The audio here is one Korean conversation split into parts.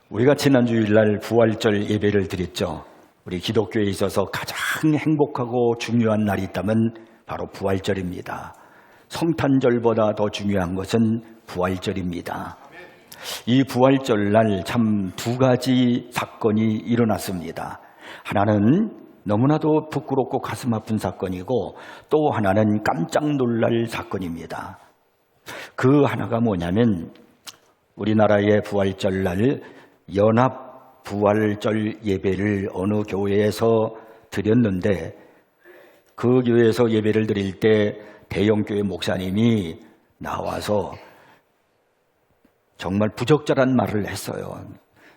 우리가 지난 주일날 부활절 예배를 드렸죠. 우리 기독교에 있어서 가장 행복하고 중요한 날이 있다면 바로 부활절입니다. 성탄절보다 더 중요한 것은 부활절입니다. 이 부활절날 참 두 가지 사건이 일어났습니다. 하나는 너무나도 부끄럽고 가슴 아픈 사건이고 또 하나는 깜짝 놀랄 사건입니다. 그 하나가 뭐냐면 우리나라의 부활절날 연합 부활절 예배를 어느 교회에서 드렸는데 그 교회에서 예배를 드릴 때 대형교회 목사님이 나와서 정말 부적절한 말을 했어요.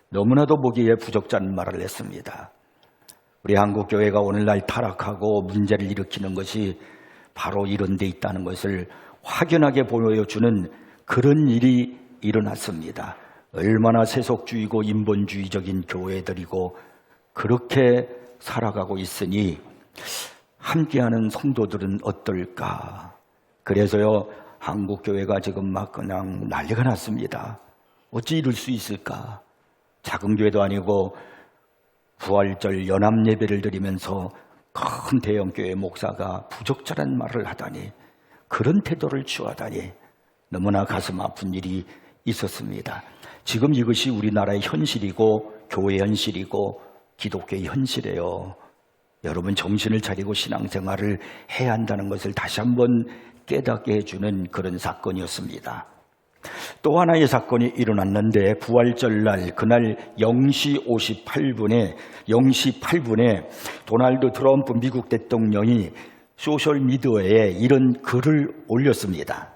너무나도 보기에 부적절한 말을 했습니다. 우리 한국교회가 오늘날 타락하고 문제를 일으키는 것이 바로 이런 데 있다는 것을 확연하게 보여주는 그런 일이 일어났습니다. 얼마나 세속주의고 인본주의적인 교회들이고 그렇게 살아가고 있으니 함께하는 성도들은 어떨까? 그래서요, 한국교회가 지금 막 그냥 난리가 났습니다. 어찌 이럴 수 있을까? 작은 교회도 아니고 부활절 연합예배를 드리면서 큰 대형교회 목사가 부적절한 말을 하다니, 그런 태도를 취하다니 너무나 가슴 아픈 일이 있었습니다. 지금 이것이 우리나라의 현실이고 교회 현실이고 기독교의 현실이에요. 여러분 정신을 차리고 신앙생활을 해야 한다는 것을 다시 한번 깨닫게 해주는 그런 사건이었습니다. 또 하나의 사건이 일어났는데 부활절날 그날 0시 8분에 도널드 트럼프 미국 대통령이 소셜미디어에 이런 글을 올렸습니다.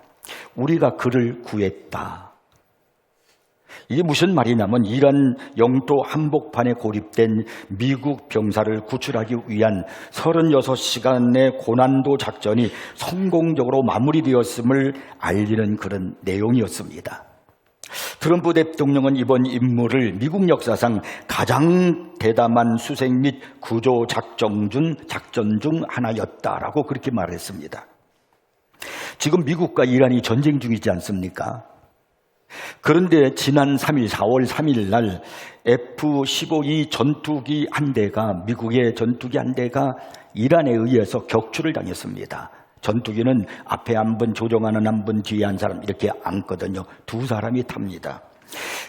우리가 그를 구했다. 이게 무슨 말이냐면 이란 영토 한복판에 고립된 미국 병사를 구출하기 위한 36시간의 고난도 작전이 성공적으로 마무리되었음을 알리는 그런 내용이었습니다. 트럼프 대통령은 이번 임무를 미국 역사상 가장 대담한 수색 및 구조 작전 중 하나였다라고 그렇게 말했습니다. 지금 미국과 이란이 전쟁 중이지 않습니까? 그런데 지난 4월 3일 날 F-15E 전투기 한 대가, 미국의 전투기 한 대가 이란에 의해서 격추를 당했습니다. 전투기는 앞에 한 분, 조종하는 한 분, 뒤에 한 사람 이렇게 앉거든요. 두 사람이 탑니다.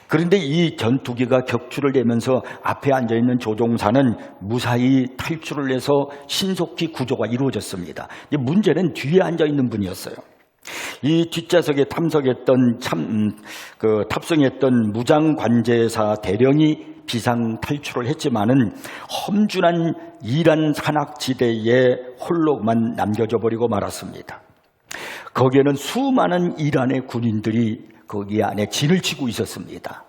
그런데 이 전투기가 격추를 되면서 앞에 앉아있는 조종사는 무사히 탈출을 해서 신속히 구조가 이루어졌습니다. 문제는 뒤에 앉아있는 분이었어요. 이 뒷좌석에 탑승했던 무장관제사 대령이 비상 탈출을 했지만은 험준한 이란 산악지대에 홀로만 남겨져 버리고 말았습니다. 거기에는 수많은 이란의 군인들이 거기 안에 진을 치고 있었습니다.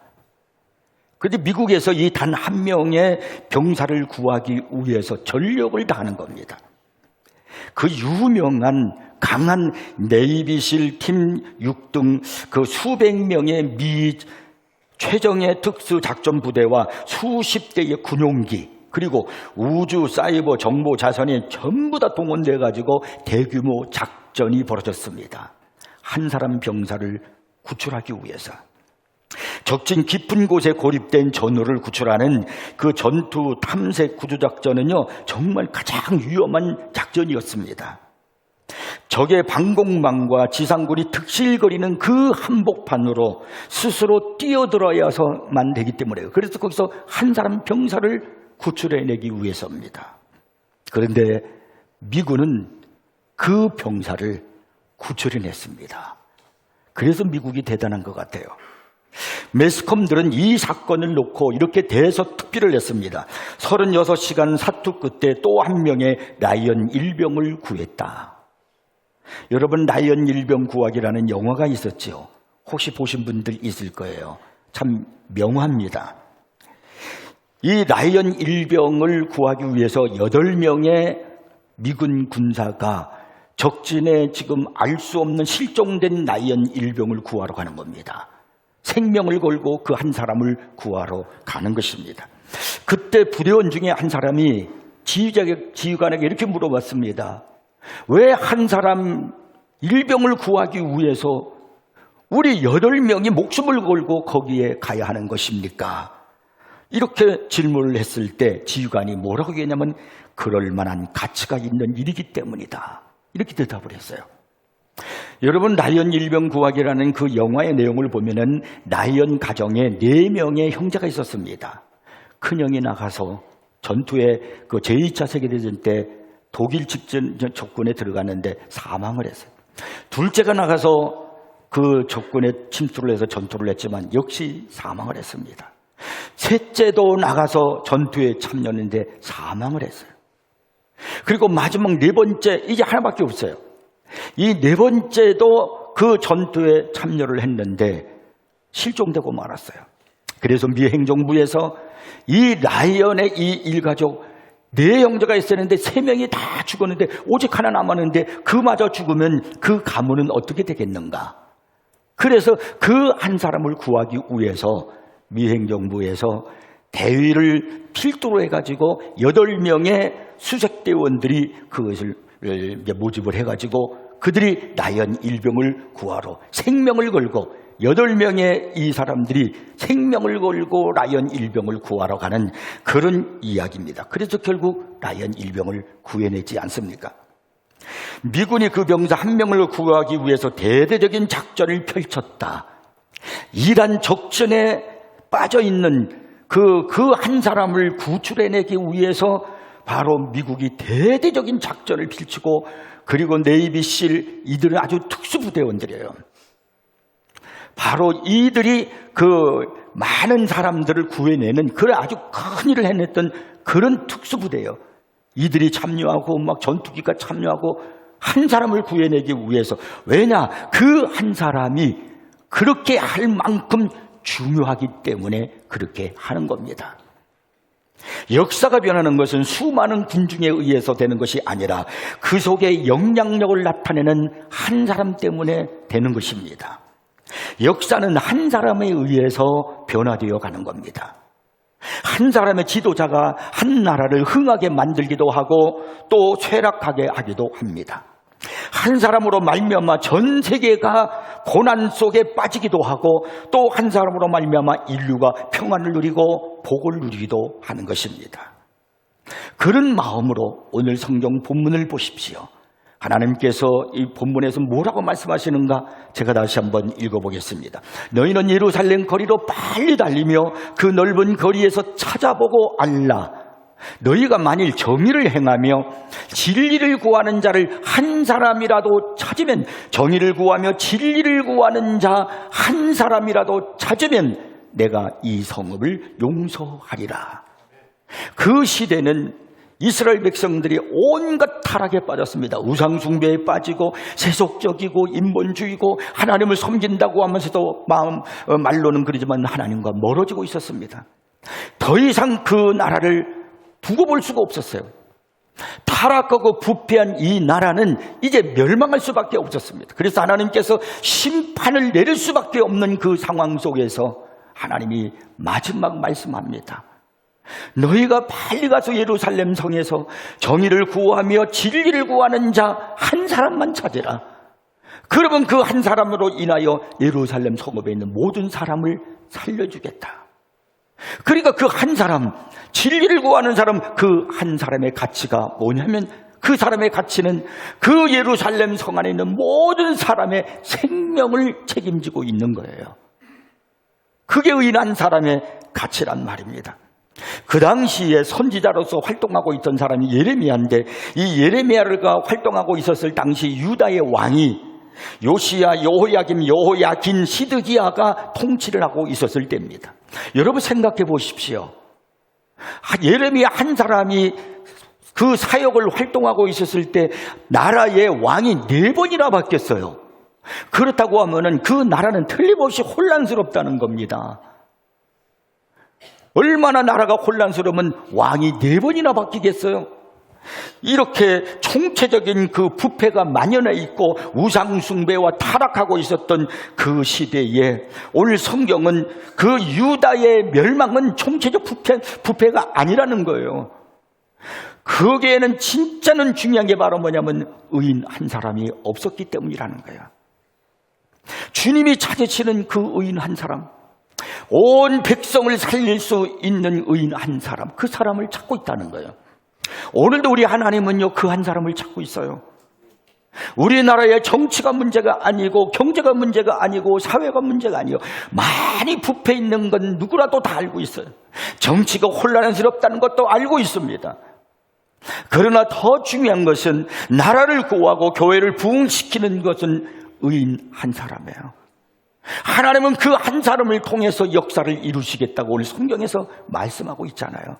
그런데 미국에서 이 단 한 명의 병사를 구하기 위해서 전력을 다하는 겁니다. 그 유명한 강한 네이비실 팀 6등 그 수백 명의 미 최정예 특수작전부대와 수십 대의 군용기 그리고 우주 사이버 정보 자산이 전부 다 동원돼 가지고 대규모 작전이 벌어졌습니다. 한 사람 병사를 구출하기 위해서. 적진 깊은 곳에 고립된 전우를 구출하는 그 전투 탐색 구조작전은요, 정말 가장 위험한 작전이었습니다. 적의 방공망과 지상군이 득실거리는 그 한복판으로 스스로 뛰어들어야만 되기 때문에요. 그래서 거기서 한 사람 병사를 구출해내기 위해서입니다. 그런데 미군은 그 병사를 구출해냈습니다. 그래서 미국이 대단한 것 같아요. 매스컴들은 이 사건을 놓고 이렇게 대서특필을 했습니다. 36시간 사투 끝에 또 한 명의 라이언 일병을 구했다. 여러분, 라이언 일병 구하기라는 영화가 있었죠. 혹시 보신 분들 있을 거예요. 참 명화입니다. 이 라이언 일병을 구하기 위해서 8명의 미군 군사가 적진에 지금 알 수 없는 실종된 라이언 일병을 구하러 가는 겁니다. 생명을 걸고 그 한 사람을 구하러 가는 것입니다. 그때 부대원 중에 한 사람이 지휘관에게 이렇게 물어봤습니다. 왜 한 사람 일병을 구하기 위해서 우리 8명이 목숨을 걸고 거기에 가야 하는 것입니까? 이렇게 질문을 했을 때 지휘관이 뭐라고 얘기했냐면 그럴 만한 가치가 있는 일이기 때문이다. 이렇게 대답을 했어요. 여러분, 라이언 일병 구하기라는 그 영화의 내용을 보면은 라이언 가정에 4명의 형제가 있었습니다. 큰형이 나가서 전투에 그 제2차 세계대전 때 독일 직전 적군에 들어갔는데 사망을 했어요. 둘째가 나가서 그 적군에 침투를 해서 전투를 했지만 역시 사망을 했습니다. 셋째도 나가서 전투에 참여했는데 사망을 했어요. 그리고 마지막 4번째, 이게 하나밖에 없어요. 이 4번째도 그 전투에 참여를 했는데 실종되고 말았어요. 그래서 미 행정부에서 이 라이언의 이 일가족 4형제가 있었는데 3명이 다 죽었는데 오직 하나 남았는데 그마저 죽으면 그 가문은 어떻게 되겠는가? 그래서 그 한 사람을 구하기 위해서 미 행정부에서 대위를 필두로 해가지고 8명의 수색대원들이 그것을 모집을 해가지고 그들이 라이언 일병을 구하러 생명을 걸고 8명의 이 사람들이 생명을 걸고 라이언 일병을 구하러 가는 그런 이야기입니다. 그래서 결국 라이언 일병을 구해내지 않습니까? 미군이 그 병사 1명을 구하기 위해서 대대적인 작전을 펼쳤다. 이란 적전에 빠져있는 그 한 사람을 구출해내기 위해서 바로 미국이 대대적인 작전을 펼치고 그리고 네이비실 이들은 아주 특수부대원들이에요. 바로 이들이 그 많은 사람들을 구해내는 그런 아주 큰 일을 해냈던 그런 특수부대예요. 이들이 참여하고 막 전투기가 참여하고 한 사람을 구해내기 위해서. 왜냐? 그 한 사람이 그렇게 할 만큼 중요하기 때문에 그렇게 하는 겁니다. 역사가 변하는 것은 수많은 군중에 의해서 되는 것이 아니라 그 속에 영향력을 나타내는 한 사람 때문에 되는 것입니다. 역사는 한 사람에 의해서 변화되어 가는 겁니다. 한 사람의 지도자가 한 나라를 흥하게 만들기도 하고 또 쇠락하게 하기도 합니다. 한 사람으로 말미암아 전 세계가 고난 속에 빠지기도 하고 또 한 사람으로 말미암아 인류가 평안을 누리고 복을 누리기도 하는 것입니다. 그런 마음으로 오늘 성경 본문을 보십시오. 하나님께서 이 본문에서 뭐라고 말씀하시는가 제가 다시 한번 읽어보겠습니다. 너희는 예루살렘 거리로 빨리 달리며 그 넓은 거리에서 찾아보고 알라. 너희가 만일 정의를 행하며 진리를 구하는 자를 한 사람이라도 찾으면, 정의를 구하며 진리를 구하는 자 한 사람이라도 찾으면 내가 이 성읍을 용서하리라. 그 시대는 이스라엘 백성들이 온갖 타락에 빠졌습니다. 우상숭배에 빠지고 세속적이고 인본주의고 하나님을 섬긴다고 하면서도 말로는 그러지만 하나님과 멀어지고 있었습니다. 더 이상 그 나라를 두고 볼 수가 없었어요. 타락하고 부패한 이 나라는 이제 멸망할 수밖에 없었습니다. 그래서 하나님께서 심판을 내릴 수밖에 없는 그 상황 속에서 하나님이 마지막 말씀합니다. 너희가 빨리 가서 예루살렘 성에서 정의를 구하며 진리를 구하는 자 한 사람만 찾으라. 그러면 그 한 사람으로 인하여 예루살렘 성읍에 있는 모든 사람을 살려주겠다. 그러니까 그 한 사람, 진리를 구하는 사람, 그 한 사람의 가치가 뭐냐면 그 사람의 가치는 그 예루살렘 성 안에 있는 모든 사람의 생명을 책임지고 있는 거예요. 그게 의인한 사람의 가치란 말입니다. 그 당시에 선지자로서 활동하고 있던 사람이 예레미야인데, 이 예레미야가 활동하고 있었을 당시 유다의 왕이 요시야, 여호야김, 여호야긴, 시드기야가 통치를 하고 있었을 때입니다. 여러분 생각해 보십시오. 예레미야 한 사람이 그 사역을 활동하고 있었을 때 나라의 왕이 4번이나 바뀌었어요. 그렇다고 하면은 그 나라는 틀림없이 혼란스럽다는 겁니다. 얼마나 나라가 혼란스러우면 왕이 4번이나 바뀌겠어요? 이렇게 총체적인 그 부패가 만연해 있고 우상숭배와 타락하고 있었던 그 시대에 오늘 성경은 그 유다의 멸망은 총체적 부패가 아니라는 거예요. 거기에는 진짜는 중요한 게 바로 뭐냐면 의인 한 사람이 없었기 때문이라는 거예요. 주님이 찾으시는 그 의인 한 사람, 온 백성을 살릴 수 있는 의인 한 사람, 그 사람을 찾고 있다는 거예요. 오늘도 우리 하나님은요, 그 한 사람을 찾고 있어요. 우리나라의 정치가 문제가 아니고 경제가 문제가 아니고 사회가 문제가 아니에요. 많이 부패 있는 건 누구라도 다 알고 있어요. 정치가 혼란스럽다는 것도 알고 있습니다. 그러나 더 중요한 것은 나라를 구하고 교회를 부흥시키는 것은 의인 한 사람이에요. 하나님은 그 한 사람을 통해서 역사를 이루시겠다고 오늘 성경에서 말씀하고 있잖아요.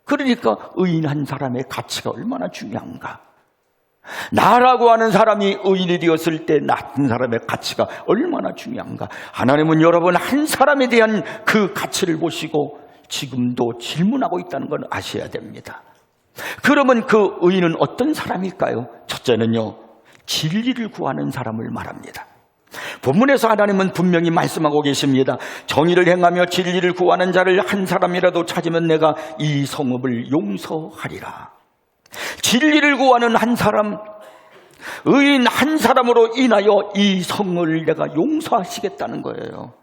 그러니까 의인 한 사람의 가치가 얼마나 중요한가. 나라고 하는 사람이 의인이 되었을 때 나 같은 사람의 가치가 얼마나 중요한가. 하나님은 여러분 한 사람에 대한 그 가치를 보시고 지금도 질문하고 있다는 걸 아셔야 됩니다. 그러면 그 의인은 어떤 사람일까요? 첫째는요, 진리를 구하는 사람을 말합니다. 본문에서 하나님은 분명히 말씀하고 계십니다. 정의를 행하며 진리를 구하는 자를 한 사람이라도 찾으면 내가 이 성읍을 용서하리라. 진리를 구하는 한 사람, 의인 한 사람으로 인하여 이 성을 내가 용서하시겠다는 거예요.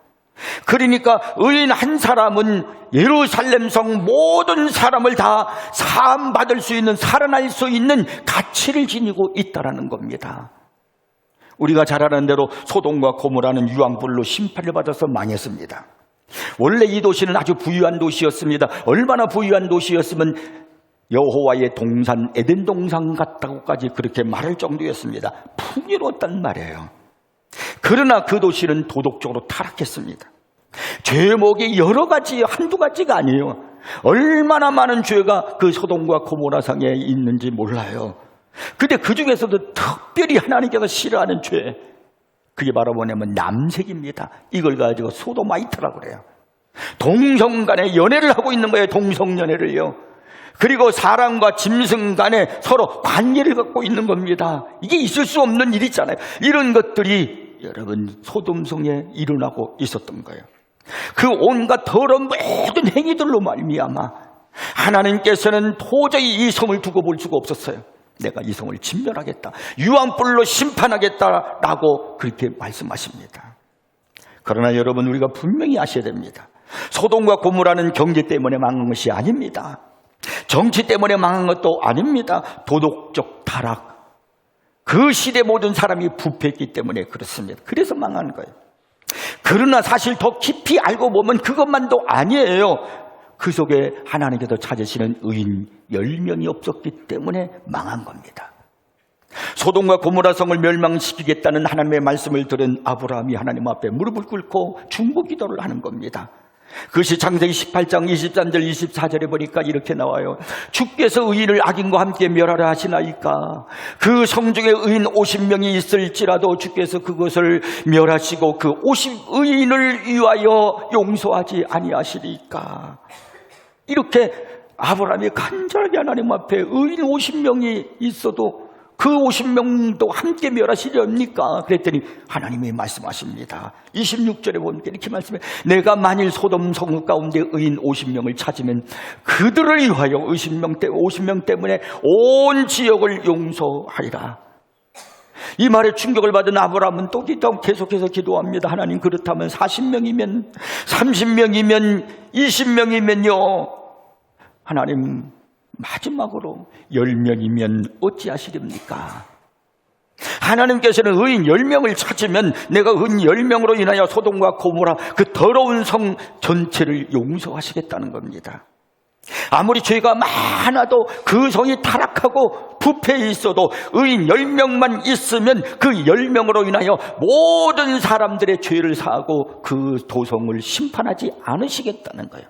그러니까 의인 한 사람은 예루살렘 성 모든 사람을 다 사함받을 수 있는, 살아날 수 있는 가치를 지니고 있다는 겁니다. 우리가 잘 아는 대로 소돔과 고모라는 유황불로 심판을 받아서 망했습니다. 원래 이 도시는 아주 부유한 도시였습니다. 얼마나 부유한 도시였으면 여호와의 동산 에덴 동산 같다고까지 그렇게 말할 정도였습니다. 풍요로웠단 말이에요. 그러나 그 도시는 도덕적으로 타락했습니다. 죄목이 여러 가지, 한두 가지가 아니에요. 얼마나 많은 죄가 그 소돔과 고모라 상에 있는지 몰라요. 근데 그 중에서도 특별히 하나님께서 싫어하는 죄, 그게 바로 뭐냐면 남색입니다. 이걸 가지고 소도마이트라고 그래요. 동성 간에 연애를 하고 있는 거예요. 동성연애를요. 그리고 사람과 짐승 간에 서로 관계를 갖고 있는 겁니다. 이게 있을 수 없는 일이잖아요. 이런 것들이 여러분 소돔성에 일어나고 있었던 거예요. 그 온갖 더러운 모든 행위들로 말미암아 하나님께서는 도저히 이 성을 두고 볼 수가 없었어요. 내가 이 성을 진멸하겠다, 유황불로 심판하겠다라고 그렇게 말씀하십니다. 그러나 여러분, 우리가 분명히 아셔야 됩니다. 소돔과 고모라는 경제 때문에 망한 것이 아닙니다. 정치 때문에 망한 것도 아닙니다. 도덕적 타락, 그 시대 모든 사람이 부패했기 때문에 그렇습니다. 그래서 망한 거예요. 그러나 사실 더 깊이 알고 보면 그것만도 아니에요. 그 속에 하나님께서 찾으시는 의인 10명이 없었기 때문에 망한 겁니다. 소돔과 고모라 성을 멸망시키겠다는 하나님의 말씀을 들은 아브라함이 하나님 앞에 무릎을 꿇고 중보기도를 하는 겁니다. 그것이 창세기 18장 23절 24절에 보니까 이렇게 나와요. 주께서 의인을 악인과 함께 멸하라 하시나이까. 그 성중에 의인 50명이 있을지라도 주께서 그것을 멸하시고 그 50의인을 위하여 용서하지 아니하시리까. 이렇게 아브라함이 간절하게 하나님 앞에 의인 50명이 있어도 그 50명도 함께 멸하시렵니까? 그랬더니 하나님이 말씀하십니다. 26절에 보면 이렇게 말씀해, 내가 만일 소돔 성읍 가운데 의인 50명을 찾으면 그들을 위하여 50명 때문에 온 지역을 용서하리라. 이 말에 충격을 받은 아브라함은 또 계속해서 기도합니다. 하나님, 그렇다면 40명이면 30명이면 20명이면요, 하나님 마지막으로 10명이면 어찌하시렵니까? 하나님께서는 의인 10명을 찾으면 내가 의인 10명으로 인하여 소돔과 고모라 그 더러운 성 전체를 용서하시겠다는 겁니다. 아무리 죄가 많아도 그 성이 타락하고 부패해 있어도 의인 10명만 있으면 그 10명으로 인하여 모든 사람들의 죄를 사하고 그 도성을 심판하지 않으시겠다는 거예요.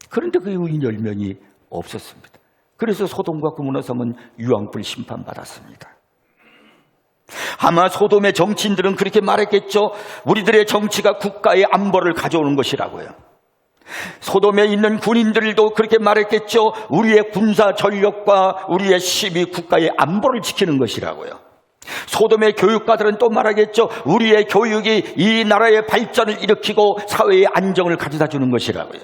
그런데 그 의인 10명이 없었습니다. 그래서 소돔과 고모라 성은 유황불 심판받았습니다. 아마 소돔의 정치인들은 그렇게 말했겠죠. 우리들의 정치가 국가의 안보를 가져오는 것이라고요. 소돔에 있는 군인들도 그렇게 말했겠죠. 우리의 군사 전력과 우리의 힘이 국가의 안보를 지키는 것이라고요. 소돔의 교육가들은 또 말하겠죠. 우리의 교육이 이 나라의 발전을 일으키고 사회의 안정을 가져다 주는 것이라고요.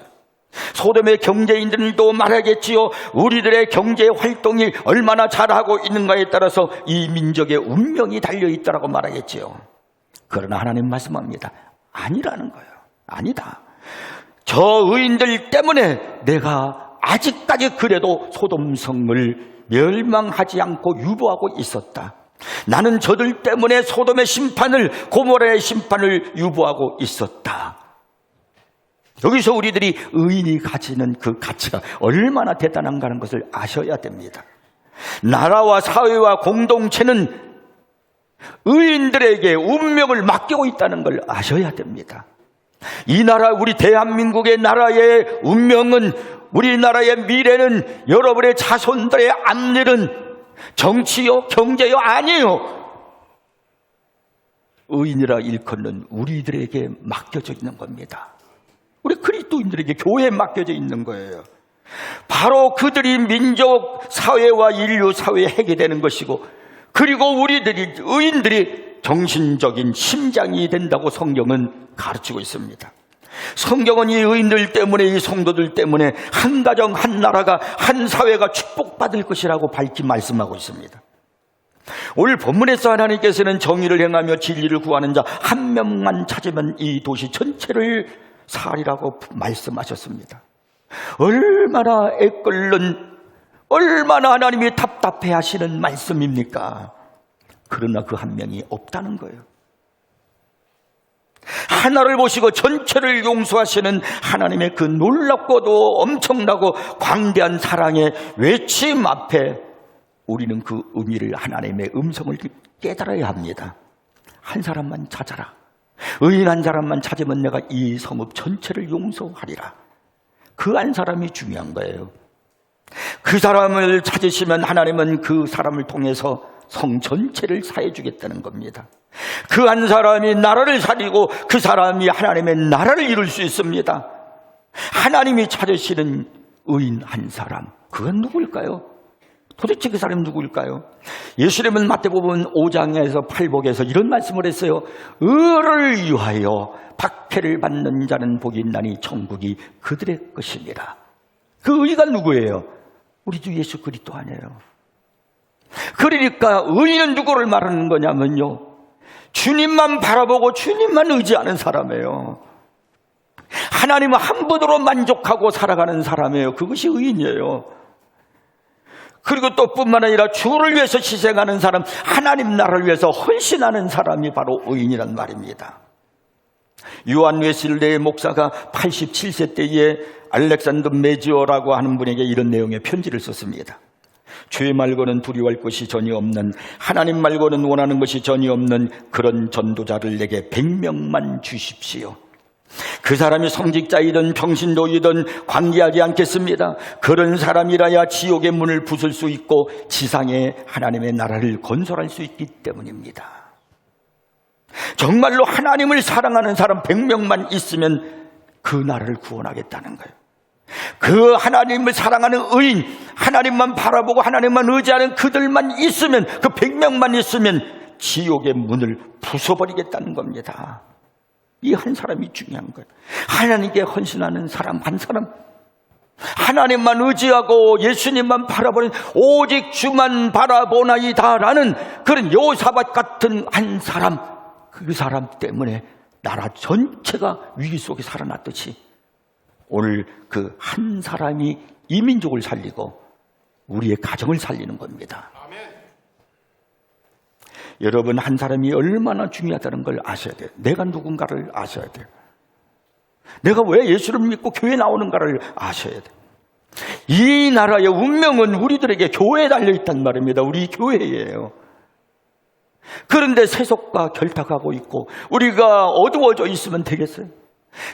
소돔의 경제인들도 말하겠지요. 우리들의 경제 활동이 얼마나 잘하고 있는가에 따라서 이 민족의 운명이 달려있다라고 말하겠지요. 그러나 하나님 말씀합니다. 아니라는 거예요. 아니다. 저 의인들 때문에 내가 아직까지 그래도 소돔성을 멸망하지 않고 유보하고 있었다. 나는 저들 때문에 소돔의 심판을, 고모라의 심판을 유보하고 있었다. 여기서 우리들이 의인이 가지는 그 가치가 얼마나 대단한가 하는 것을 아셔야 됩니다. 나라와 사회와 공동체는 의인들에게 운명을 맡기고 있다는 걸 아셔야 됩니다. 이 나라, 우리 대한민국의 나라의 운명은, 우리나라의 미래는, 여러분의 자손들의 앞일은 정치요, 경제요, 아니에요. 의인이라 일컫는 우리들에게 맡겨져 있는 겁니다. 우리 그리스도인들에게 교회에 맡겨져 있는 거예요. 바로 그들이 민족 사회와 인류 사회의 핵이 되는 것이고, 그리고 우리들이, 의인들이 정신적인 심장이 된다고 성경은 가르치고 있습니다. 성경은 이 의인들 때문에, 이 성도들 때문에 한 가정, 한 나라가, 한 사회가 축복받을 것이라고 밝히 말씀하고 있습니다. 오늘 본문에서 하나님께서는 정의를 행하며 진리를 구하는 자 한 명만 찾으면 이 도시 전체를 살리라고 말씀하셨습니다. 얼마나 애끓는, 얼마나 하나님이 답답해 하시는 말씀입니까? 그러나 그 한 명이 없다는 거예요. 하나를 보시고 전체를 용서하시는 하나님의 그 놀랍고도 엄청나고 광대한 사랑의 외침 앞에 우리는 그 의미를, 하나님의 음성을 깨달아야 합니다. 한 사람만 찾아라. 의인 한 사람만 찾으면 내가 이 성읍 전체를 용서하리라. 그 한 사람이 중요한 거예요. 그 사람을 찾으시면 하나님은 그 사람을 통해서 성 전체를 사해 주겠다는 겁니다. 그 한 사람이 나라를 살리고 그 사람이 하나님의 나라를 이룰 수 있습니다. 하나님이 찾으시는 의인 한 사람, 그건 누구일까요? 도대체 그 사람이 누구일까요? 예수님은 마태복음 5장에서 8복에서 이런 말씀을 했어요. 의를 위하여 박해를 받는 자는 복이 있나니 천국이 그들의 것입니다. 그 의가 누구예요? 우리 주 예수 그리스도 아니에요. 그러니까 의인은 누구를 말하는 거냐면요, 주님만 바라보고 주님만 의지하는 사람이에요. 하나님은 한 분으로 만족하고 살아가는 사람이에요. 그것이 의인이에요. 그리고 또 뿐만 아니라 주를 위해서 희생하는 사람, 하나님 나라를 위해서 헌신하는 사람이 바로 의인이란 말입니다. 요한 웨슬레이 목사가 87세 때에 알렉산더 메지어라고 하는 분에게 이런 내용의 편지를 썼습니다. 죄 말고는 두려워할 것이 전혀 없는, 하나님 말고는 원하는 것이 전혀 없는 그런 전도자를 내게 100명만 주십시오. 그 사람이 성직자이든 병신도이든 관계하지 않겠습니다. 그런 사람이라야 지옥의 문을 부술 수 있고 지상에 하나님의 나라를 건설할 수 있기 때문입니다. 정말로 하나님을 사랑하는 사람 100명만 있으면 그 나라를 구원하겠다는 거예요. 그 하나님을 사랑하는 의인, 하나님만 바라보고 하나님만 의지하는 그들만 있으면, 그 100명만 있으면 지옥의 문을 부숴버리겠다는 겁니다. 이 한 사람이 중요한 거예요. 하나님께 헌신하는 사람 한 사람, 하나님만 의지하고 예수님만 바라보는, 오직 주만 바라보나이다라는 그런 여호사밧 같은 한 사람, 그 사람 때문에 나라 전체가 위기 속에 살아났듯이 오늘 그 한 사람이 이 민족을 살리고 우리의 가정을 살리는 겁니다. 아멘. 여러분, 한 사람이 얼마나 중요하다는 걸 아셔야 돼요. 내가 누군가를 아셔야 돼요. 내가 왜 예수를 믿고 교회 나오는가를 아셔야 돼요. 이 나라의 운명은 우리들에게 교회에 달려있단 말입니다. 우리 교회예요. 그런데 세속과 결탁하고 있고 우리가 어두워져 있으면 되겠어요?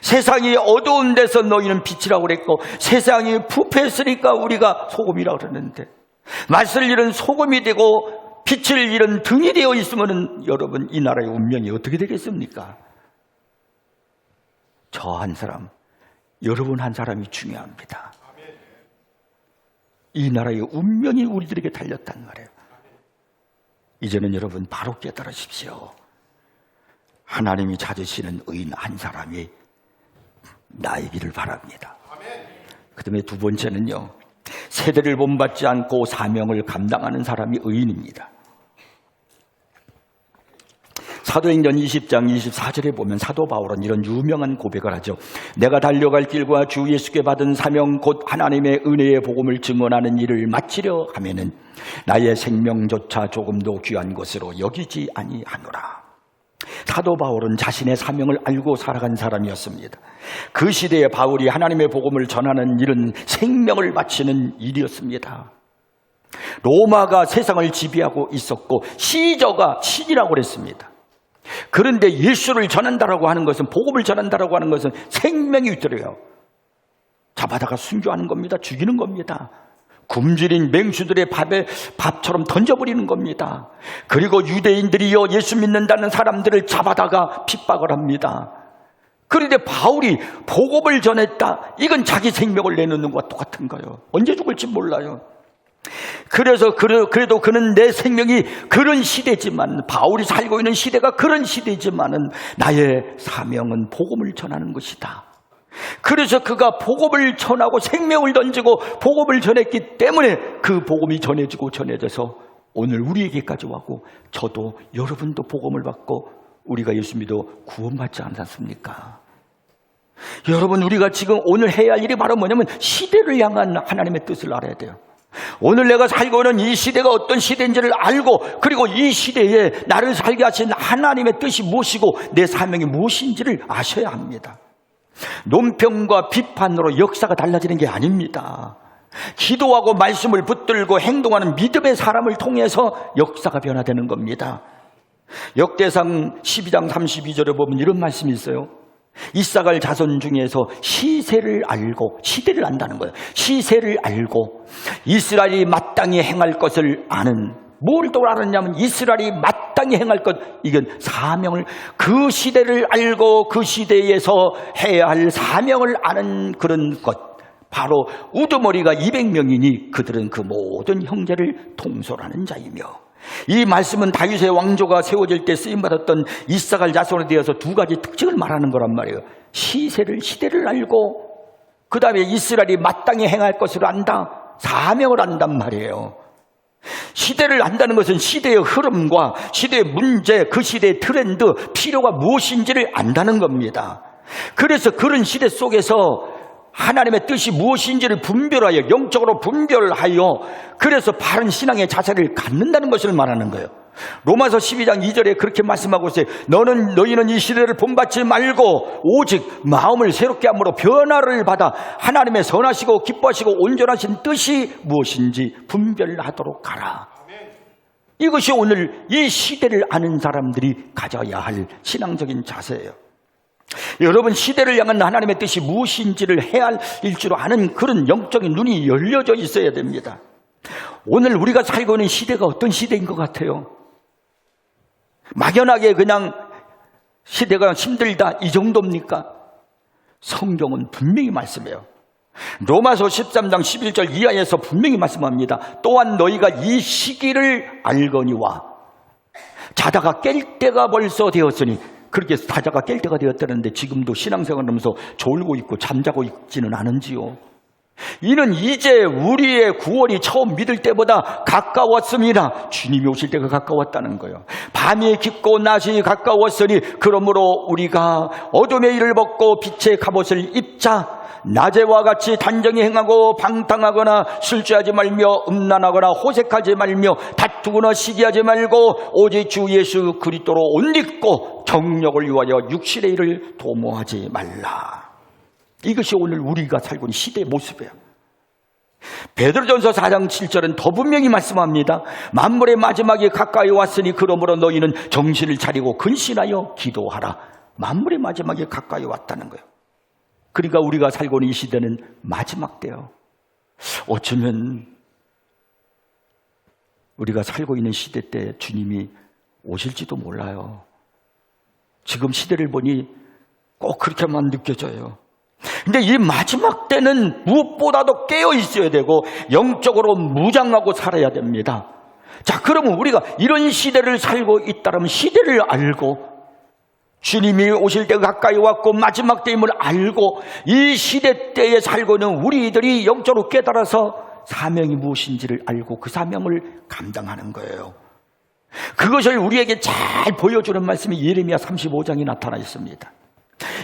세상이 어두운 데서 너희는 빛이라고 그랬고 세상이 부패했으니까 우리가 소금이라고 그러는데, 맛을 잃은 소금이 되고 빛을 잃은 등이 되어 있으면 여러분, 이 나라의 운명이 어떻게 되겠습니까? 저 한 사람, 여러분 한 사람이 중요합니다. 이 나라의 운명이 우리들에게 달렸단 말이에요. 이제는 여러분 바로 깨달으십시오. 하나님이 찾으시는 의인 한 사람이 나이기를 바랍니다. 그 다음에 두 번째는요, 세대를 본받지 않고 사명을 감당하는 사람이 의인입니다. 사도행전 20장 24절에 보면 사도 바울은 이런 유명한 고백을 하죠. 내가 달려갈 길과 주 예수께 받은 사명 곧 하나님의 은혜의 복음을 증언하는 일을 마치려 하면은 나의 생명조차 조금도 귀한 것으로 여기지 아니하노라. 사도 바울은 자신의 사명을 알고 살아간 사람이었습니다. 그 시대에 바울이 하나님의 복음을 전하는 일은 생명을 바치는 일이었습니다. 로마가 세상을 지배하고 있었고 시저가 신이라고 그랬습니다. 그런데 예수를 전한다라고 하는 것은, 복음을 전한다라고 하는 것은 생명이 있더래요. 잡아다가 순교하는 겁니다. 죽이는 겁니다. 굶주린 맹수들의 밥처럼 던져버리는 겁니다. 그리고 유대인들이요 예수 믿는다는 사람들을 잡아다가 핍박을 합니다. 그런데 바울이 복음을 전했다. 이건 자기 생명을 내놓는 것과 똑같은 거예요. 언제 죽을지 몰라요. 그래서 그래도 그는 내 생명이 그런 시대지만, 바울이 살고 있는 시대가 그런 시대지만은 나의 사명은 복음을 전하는 것이다. 그래서 그가 복음을 전하고 생명을 던지고 복음을 전했기 때문에 그 복음이 전해져서 오늘 우리에게까지 왔고, 저도 여러분도 복음을 받고 우리가 예수 믿어 구원받지 않았습니까? 여러분, 우리가 지금 오늘 해야 할 일이 바로 뭐냐면 시대를 향한 하나님의 뜻을 알아야 돼요. 오늘 내가 살고 있는 이 시대가 어떤 시대인지를 알고, 그리고 이 시대에 나를 살게 하신 하나님의 뜻이 무엇이고 내 사명이 무엇인지를 아셔야 합니다. 논평과 비판으로 역사가 달라지는 게 아닙니다. 기도하고 말씀을 붙들고 행동하는 믿음의 사람을 통해서 역사가 변화되는 겁니다. 역대상 12장 32절에 보면 이런 말씀이 있어요. 이사갈 자손 중에서 시세를 알고, 시대를 안다는 거예요. 시세를 알고 이스라엘이 마땅히 행할 것을 아는, 뭘 또 알았냐면 이스라엘이 마땅히 행할 것, 이건 사명을, 그 시대를 알고 그 시대에서 해야 할 사명을 아는 그런 것, 바로 우두머리가 200명이니 그들은 그 모든 형제를 통솔하는 자이며, 이 말씀은 다윗의 왕조가 세워질 때 쓰임받았던 이사갈 자손에 대해서 두 가지 특징을 말하는 거란 말이에요. 시대를 알고, 그 다음에 이스라엘이 마땅히 행할 것을 안다, 사명을 안단 말이에요. 시대를 안다는 것은 시대의 흐름과 시대의 문제, 그 시대의 트렌드, 필요가 무엇인지를 안다는 겁니다. 그래서 그런 시대 속에서 하나님의 뜻이 무엇인지를 분별하여, 영적으로 분별하여, 그래서 바른 신앙의 자세를 갖는다는 것을 말하는 거예요. 로마서 12장 2절에 그렇게 말씀하고 있어요. 너희는 이 시대를 본받지 말고 오직 마음을 새롭게 함으로 변화를 받아 하나님의 선하시고 기뻐하시고 온전하신 뜻이 무엇인지 분별하도록 하라. 이것이 오늘 이 시대를 아는 사람들이 가져야 할 신앙적인 자세예요. 여러분, 시대를 향한 하나님의 뜻이 무엇인지를 헤아릴 줄 아는 그런 영적인 눈이 열려져 있어야 됩니다. 오늘 우리가 살고 있는 시대가 어떤 시대인 것 같아요? 막연하게 그냥 시대가 힘들다, 이 정도입니까? 성경은 분명히 말씀해요. 로마서 13장 11절 이하에서 분명히 말씀합니다. 또한 너희가 이 시기를 알거니와 자다가 깰 때가 벌써 되었으니, 그렇게 자다가 깰 때가 되었다는데 지금도 신앙생활을 하면서 졸고 있고 잠자고 있지는 않은지요. 이는 이제 우리의 구원이 처음 믿을 때보다 가까웠습니다. 주님이 오실 때가 가까웠다는 거예요. 밤이 깊고 낮이 가까웠으니 그러므로 우리가 어둠의 일을 벗고 빛의 갑옷을 입자. 낮에와 같이 단정히 행하고 방탕하거나 술 취하지 말며 음란하거나 호색하지 말며 다투거나 시기하지 말고 오직 주 예수 그리스도로 옷 입고 경력을 위하여 육신의 일을 도모하지 말라. 이것이 오늘 우리가 살고 있는 시대의 모습이에요. 베드로전서 4장 7절은 더 분명히 말씀합니다. 만물의 마지막이 가까이 왔으니 그러므로 너희는 정신을 차리고 근신하여 기도하라. 만물의 마지막이 가까이 왔다는 거예요. 그러니까 우리가 살고 있는 이 시대는 마지막 때요. 어쩌면 우리가 살고 있는 시대 때 주님이 오실지도 몰라요. 지금 시대를 보니 꼭 그렇게만 느껴져요. 근데 이 마지막 때는 무엇보다도 깨어 있어야 되고 영적으로 무장하고 살아야 됩니다. 자, 그러면 우리가 이런 시대를 살고 있다면 시대를 알고 주님이 오실 때가 가까이 왔고 마지막 때임을 알고 이 시대 때에 살고 있는 우리들이 영적으로 깨달아서 사명이 무엇인지를 알고 그 사명을 감당하는 거예요. 그것을 우리에게 잘 보여주는 말씀이 예레미야 35장에 나타나 있습니다.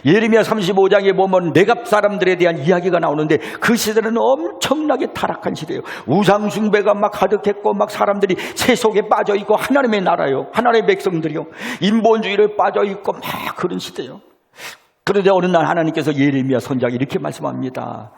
예레미야 35장에 보면 내갑 사람들에 대한 이야기가 나오는데 그 시대는 엄청나게 타락한 시대예요. 우상 숭배가 막 가득했고 막 사람들이 세속에 빠져 있고 하나님의 나라요, 하나님의 백성들이요, 인본주의를 빠져 있고 막 그런 시대예요. 그런데 어느 날 하나님께서 예레미야 선지자가 이렇게 말씀합니다.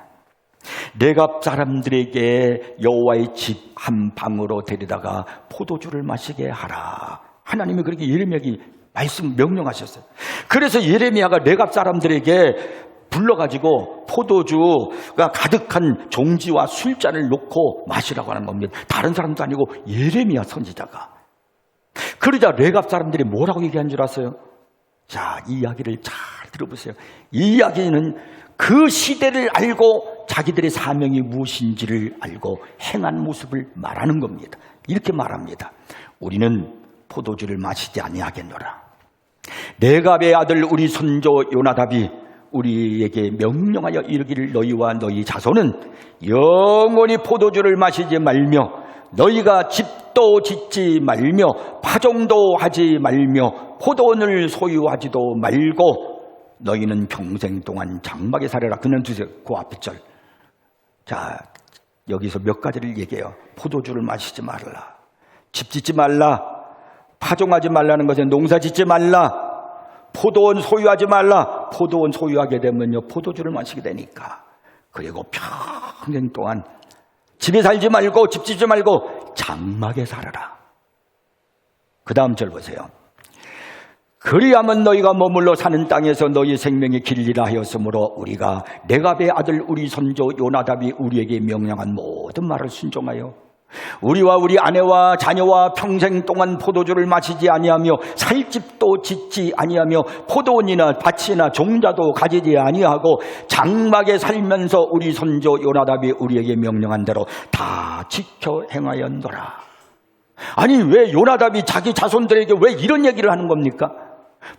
내갑 사람들에게 여호와의 집 한 방으로 데려다가 포도주를 마시게 하라. 하나님이 그렇게 예레미야에게 말씀 명령하셨어요. 그래서 예레미야가 내갑 사람들에게 불러가지고 포도주가 가득한 종지와 술잔을 놓고 마시라고 하는 겁니다. 다른 사람도 아니고 예레미야 선지자가. 그러자 내갑 사람들이 뭐라고 얘기한 줄 아세요? 자, 이 이야기를 잘 들어보세요. 이 이야기는 그 시대를 알고 자기들의 사명이 무엇인지를 알고 행한 모습을 말하는 겁니다. 이렇게 말합니다. 우리는 포도주를 마시지 아니하겠노라. 내갑의 아들 우리 손조 요나답이 우리에게 명령하여 이르기를 너희와 너희 자손은 영원히 포도주를 마시지 말며 너희가 집도 짓지 말며 파종도 하지 말며 포도원을 소유하지도 말고 너희는 평생 동안 장막에 살아라. 그는 두세요. 그 앞에 절. 자, 여기서 몇 가지를 얘기해요. 포도주를 마시지 말라, 집 짓지 말라, 파종하지 말라는 것은 농사 짓지 말라, 포도원 소유하지 말라. 포도원 소유하게 되면요 포도주를 마시게 되니까. 그리고 평생 동안 집에 살지 말고 집 짓지 말고 장막에 살아라. 그 다음 절 보세요. 그리하면 너희가 머물러 사는 땅에서 너희 생명이 길리라 하였으므로 우리가 내갑의 아들 우리 손조 요나답이 우리에게 명령한 모든 말을 순종하여 우리와 우리 아내와 자녀와 평생 동안 포도주를 마시지 아니하며 살 집도 짓지 아니하며 포도원이나 밭이나 종자도 가지지 아니하고 장막에 살면서 우리 손조 요나답이 우리에게 명령한 대로 다 지켜 행하였노라. 아니, 왜 요나답이 자기 자손들에게 왜 이런 얘기를 하는 겁니까?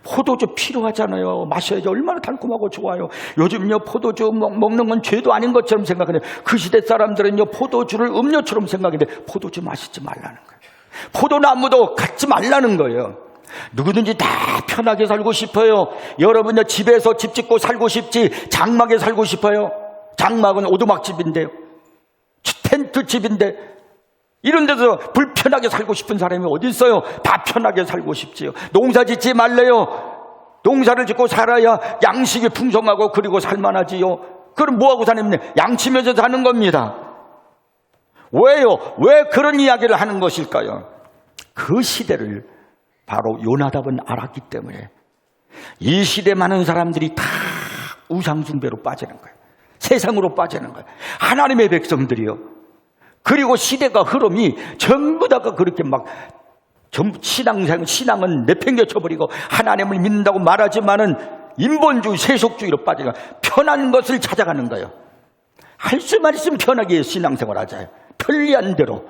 포도주 필요하잖아요. 마셔야죠. 얼마나 달콤하고 좋아요. 요즘요 포도주 먹는 건 죄도 아닌 것처럼 생각하는데 그 시대 사람들은요 포도주를 음료처럼 생각했는데 포도주 마시지 말라는 거예요. 포도나무도 갖지 말라는 거예요. 누구든지 다 편하게 살고 싶어요. 여러분요 집에서 집 짓고 살고 싶지 장막에 살고 싶어요? 장막은 오두막집인데요, 텐트 집인데 이런 데서 불편하게 살고 싶은 사람이 어디 있어요? 다 편하게 살고 싶지요. 농사 짓지 말래요. 농사를 짓고 살아야 양식이 풍성하고 그리고 살만하지요. 그럼 뭐하고 사냐면 양치면서 사는 겁니다. 왜요? 왜 그런 이야기를 하는 것일까요? 그 시대를 바로 요나답은 알았기 때문에 이 시대 많은 사람들이 다 우상숭배로 빠지는 거예요. 세상으로 빠지는 거예요. 하나님의 백성들이요. 그리고 시대가 흐름이 전부 다가 그렇게 막 신앙은 내팽개쳐버리고 하나님을 믿는다고 말하지만은 인본주의, 세속주의로 빠져가 편한 것을 찾아가는 거예요. 할 수만 있으면 편하게 신앙생활 하자요. 편리한 대로.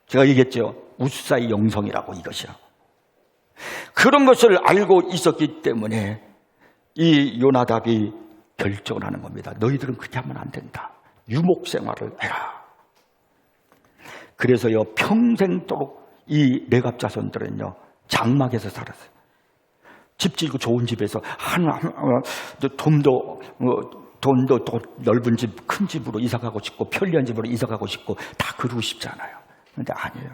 제가 얘기했죠. 우사의 영성이라고 이것이요. 그런 것을 알고 있었기 때문에 이 요나답이 결정을 하는 겁니다. 너희들은 그렇게 하면 안 된다. 유목생활을 해라. 그래서요 평생도록 이 내갑 자손들은요 장막에서 살았어요. 집 짓고 좋은 집에서 돈도 넓은 집, 큰 집으로 이사가고 싶고 편리한 집으로 이사가고 싶고 다 그러고 싶잖아요. 그런데 아니에요.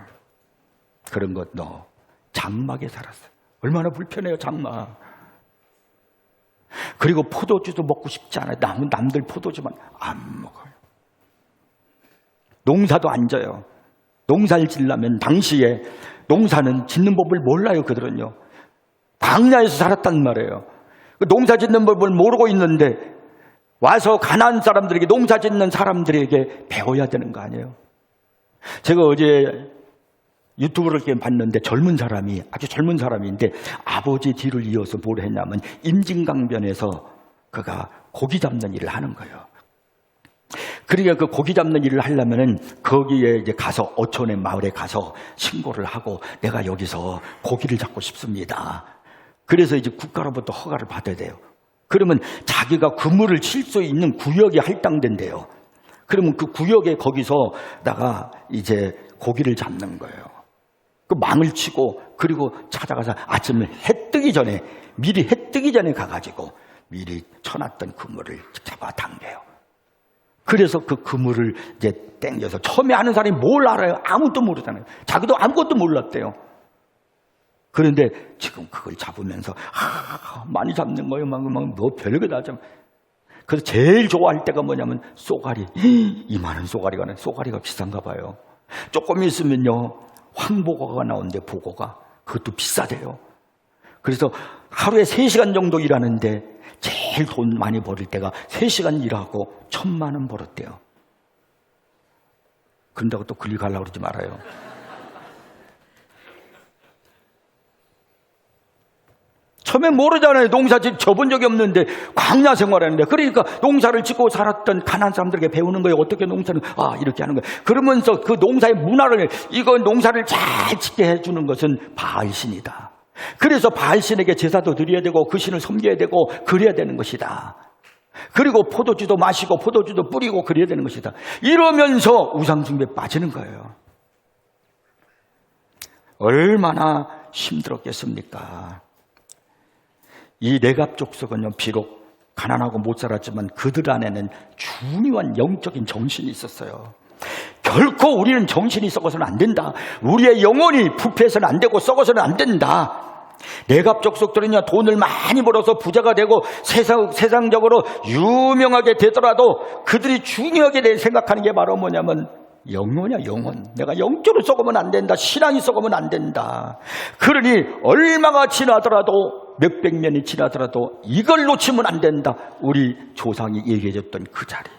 그런 것 너 장막에 살았어요. 얼마나 불편해요 장막. 그리고 포도주도 먹고 싶지 않아요. 남들 포도주만 안 먹어요. 농사도 안 져요. 농사를 지려면 당시에 농사는 짓는 법을 몰라요. 그들은요 광야에서 살았단 말이에요. 농사 짓는 법을 모르고 있는데 와서 가나안 사람들에게, 농사 짓는 사람들에게 배워야 되는 거 아니에요. 제가 어제 유튜브를 이렇게 봤는데 젊은 사람이, 아주 젊은 사람인데 아버지 뒤를 이어서 뭘 했냐면 임진강변에서 그가 고기 잡는 일을 하는 거예요. 그러니까 그 고기 잡는 일을 하려면은 거기에 이제 가서 어촌의 마을에 가서 신고를 하고 내가 여기서 고기를 잡고 싶습니다. 그래서 이제 국가로부터 허가를 받아야 돼요. 그러면 자기가 그물을 칠 수 있는 구역이 할당된대요. 그러면 그 구역에 거기서다가 이제 고기를 잡는 거예요. 그 망을 치고 그리고 찾아가서 아침에 해 뜨기 전에 미리 해 뜨기 전에 가가지고 미리 쳐놨던 그물을 잡아당겨요. 그래서 그 그물을 이제 땡겨서 처음에 하는 사람이 뭘 알아요? 아무것도 모르잖아요. 자기도 아무것도 몰랐대요. 그런데 지금 그걸 잡으면서 많이 잡는 거예요. 뭐 별거 다 잡. 그래서 제일 좋아할 때가 뭐냐면 쏘가리. 이만한 쏘가리가 나요. 쏘가리가 비싼가 봐요. 조금 있으면요 황보고가 나오는데 보고가 그것도 비싸대요. 그래서 하루에 3시간 정도 일하는데 제일 돈 많이 벌을 때가 3시간 일하고 1,000만 원 벌었대요. 그런다고 또 그리 가려고 그러지 말아요. 처음에 모르잖아요. 농사짓 접은 적이 없는데 광야 생활하는데 그러니까 농사를 짓고 살았던 가난한 사람들에게 배우는 거예요. 어떻게 농사는 이렇게 하는 거예요. 그러면서 그 농사의 문화를 이거 농사를 잘 짓게 해주는 것은 바알신이다. 그래서 바알신에게 제사도 드려야 되고 그 신을 섬겨야 되고 그래야 되는 것이다. 그리고 포도주도 마시고 포도주도 뿌리고 그래야 되는 것이다. 이러면서 우상숭배에 빠지는 거예요. 얼마나 힘들었겠습니까? 이 레갑 족속은요 비록 가난하고 못 살았지만 그들 안에는 중요한 영적인 정신이 있었어요. 결코 우리는 정신이 썩어서는 안 된다. 우리의 영혼이 부패해서는 안 되고 썩어서는 안 된다. 레갑 족속들은요 돈을 많이 벌어서 부자가 되고 세상적으로 유명하게 되더라도 그들이 중요하게 생각하는 게 바로 뭐냐면 영혼이야, 영혼. 내가 영적으로 썩으면 안 된다. 신앙이 썩으면 안 된다. 그러니 얼마가 지나더라도 몇백 년이 지나더라도 이걸 놓치면 안 된다. 우리 조상이 얘기해줬던 그 자리.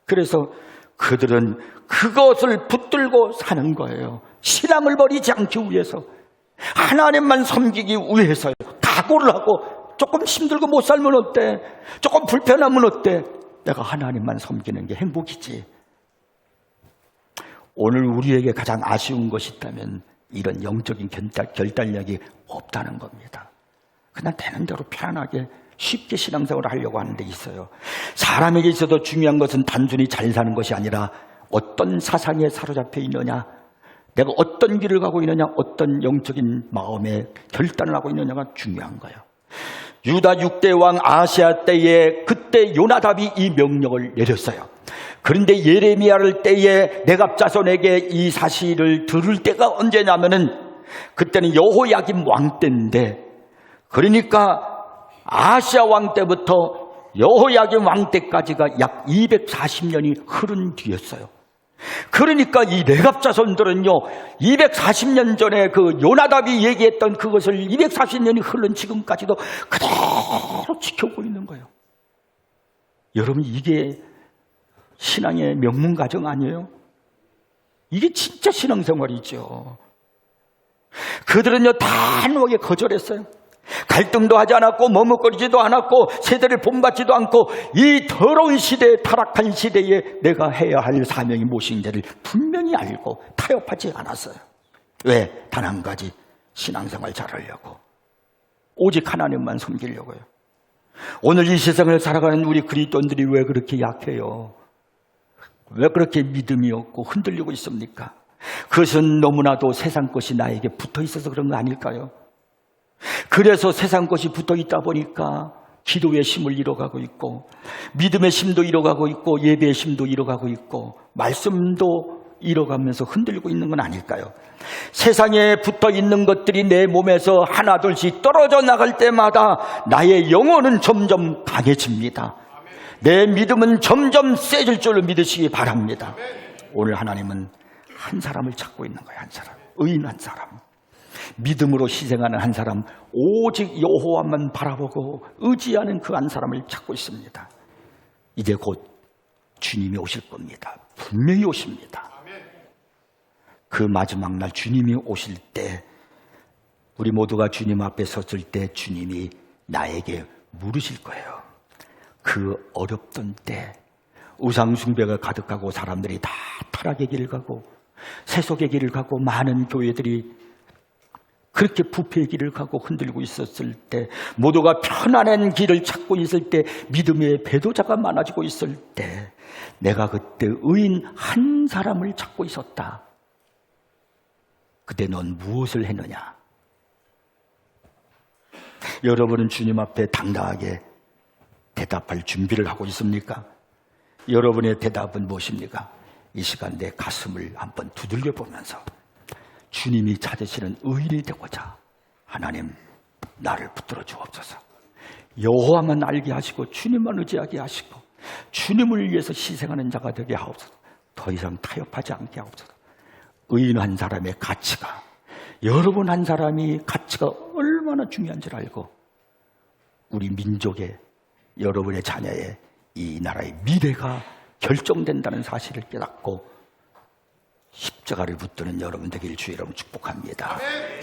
그래서 그들은 그것을 붙들고 사는 거예요. 신앙을 버리지 않기 위해서. 하나님만 섬기기 위해서요. 각오를 하고 조금 힘들고 못 살면 어때? 조금 불편하면 어때? 내가 하나님만 섬기는 게 행복이지. 오늘 우리에게 가장 아쉬운 것이 있다면 이런 영적인 결단력이 없다는 겁니다. 그냥 되는 대로 편안하게 쉽게 신앙생활을 하려고 하는 데 있어요. 사람에게 있어서 중요한 것은 단순히 잘 사는 것이 아니라 어떤 사상에 사로잡혀 있느냐, 내가 어떤 길을 가고 있느냐, 어떤 영적인 마음의 결단을 하고 있느냐가 중요한 거예요. 유다 6대 왕 아시아 때에 그때 요나답이 이 명령을 내렸어요. 그런데 예레미야를 때에 레갑 자손에게 이 사실을 들을 때가 언제냐면은 그때는 여호야김 왕 때인데, 그러니까 아시아 왕 때부터 여호야김 왕 때까지가 약 240년이 흐른 뒤였어요. 그러니까 이 레갑 자손들은요 240년 전에 그 요나답이 얘기했던 그것을 240년이 흐른 지금까지도 그대로 지켜오고 있는 거예요. 여러분, 이게 신앙의 명문 가정 아니에요? 이게 진짜 신앙생활이죠. 그들은요 단호하게 거절했어요. 갈등도 하지 않았고 머뭇거리지도 않았고 세대를 본받지도 않고 이 더러운 시대에, 타락한 시대에 내가 해야 할 사명이 무엇인지를 분명히 알고 타협하지 않았어요. 왜? 단 한 가지, 신앙생활 잘하려고. 오직 하나님만 섬기려고요. 오늘 이 세상을 살아가는 우리 그리스도인들이 왜 그렇게 약해요? 왜 그렇게 믿음이 없고 흔들리고 있습니까? 그것은 너무나도 세상 것이 나에게 붙어 있어서 그런 거 아닐까요? 그래서 세상 것이 붙어 있다 보니까 기도의 힘을 잃어가고 있고 믿음의 힘도 잃어가고 있고 예배의 힘도 잃어가고 있고 말씀도 잃어가면서 흔들리고 있는 건 아닐까요? 세상에 붙어 있는 것들이 내 몸에서 하나 둘씩 떨어져 나갈 때마다 나의 영혼은 점점 강해집니다. 내 믿음은 점점 세질 줄을 믿으시기 바랍니다. 오늘 하나님은 한 사람을 찾고 있는 거예요. 한 사람, 의인 한 사람, 믿음으로 희생하는 한 사람, 오직 여호와만 바라보고 의지하는 그 한 사람을 찾고 있습니다. 이제 곧 주님이 오실 겁니다. 분명히 오십니다. 그 마지막 날 주님이 오실 때, 우리 모두가 주님 앞에 섰을 때 주님이 나에게 물으실 거예요. 그 어렵던 때 우상 숭배가 가득하고 사람들이 다 타락의 길을 가고 세속의 길을 가고 많은 교회들이 그렇게 부패의 길을 가고 흔들고 있었을 때, 모두가 편안한 길을 찾고 있을 때, 믿음의 배도자가 많아지고 있을 때 내가 그때 의인 한 사람을 찾고 있었다. 그때 넌 무엇을 했느냐? 여러분은 주님 앞에 당당하게 대답할 준비를 하고 있습니까? 여러분의 대답은 무엇입니까? 이 시간 내 가슴을 한번 두들겨 보면서 주님이 찾으시는 의인이 되고자 하나님 나를 붙들어 주옵소서. 여호와만 알게 하시고 주님만 의지하게 하시고 주님을 위해서 희생하는 자가 되게 하옵소서. 더 이상 타협하지 않게 하옵소서. 의인 한 사람의 가치가, 여러분 한 사람이 가치가 얼마나 중요한지를 알고 우리 민족의, 여러분의 자녀의, 이 나라의 미래가 결정된다는 사실을 깨닫고 십자가를 붙드는 여러분 되길 주의 이름으로 축복합니다.